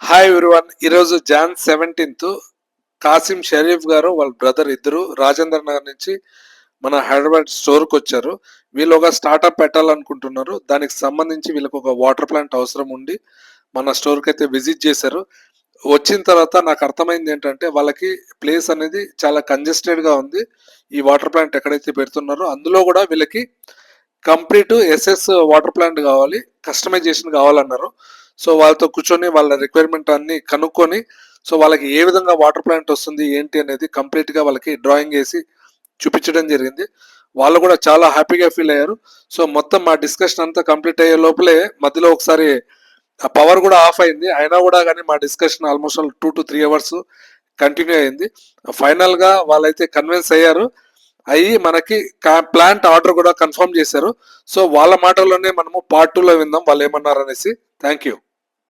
Hi everyone. ఈరోజు John 17th Kasim Sharif గారు వాళ్ళ బ్రదర్ ఇద్దరు రాజేంద్ర నగర్ నుంచి మన హైదరాబాద్ స్టోర్కి వచ్చారు. వీళ్ళు ఒక స్టార్టప్ పెట్టాలనుకుంటున్నారు. దానికి సంబంధించి వీళ్ళకి ఒక వాటర్ ప్లాంట్ అవసరం ఉండి మన స్టోర్కి అయితే విజిట్ చేశారు. వచ్చిన తర్వాత నాకు అర్థమైంది ఏంటంటే వాళ్ళకి ప్లేస్ అనేది చాలా కంజెస్టెడ్గా ఉంది. ఈ వాటర్ ప్లాంట్ ఎక్కడైతే పెడుతున్నారో అందులో కూడా వీళ్ళకి కంప్లీట్ ఎస్ఎస్ వాటర్ ప్లాంట్ కావాలి, కస్టమైజేషన్ కావాలన్నారు. సో వాళ్ళతో కూర్చొని వాళ్ళ రిక్వైర్మెంట్ అన్ని కనుక్కొని సో వాళ్ళకి ఏ విధంగా వాటర్ ప్లాంట్ వస్తుంది ఏంటి అనేది కంప్లీట్గా వాళ్ళకి డ్రాయింగ్ వేసి చూపించడం జరిగింది. వాళ్ళు కూడా చాలా హ్యాపీగా ఫీల్ అయ్యారు. సో మొత్తం మా డిస్కషన్ అంతా కంప్లీట్ అయ్యే లోపలే మధ్యలో ఒకసారి ఆ పవర్ కూడా ఆఫ్ అయింది. అయినా కూడా కానీ మా discussion almost 2 to 3 hours continue అయింది. ఫైనల్గా వాళ్ళైతే కన్విన్స్ అయ్యారు. అయ్యి మనకి ప్లాంట్ ఆర్డర్ కూడా కన్ఫర్మ్ చేశారు. సో వాళ్ళ మాటల్లోనే మనము పార్ట్ 2లో విందాం వాళ్ళు ఏమన్నారు అనేసి. Thank you.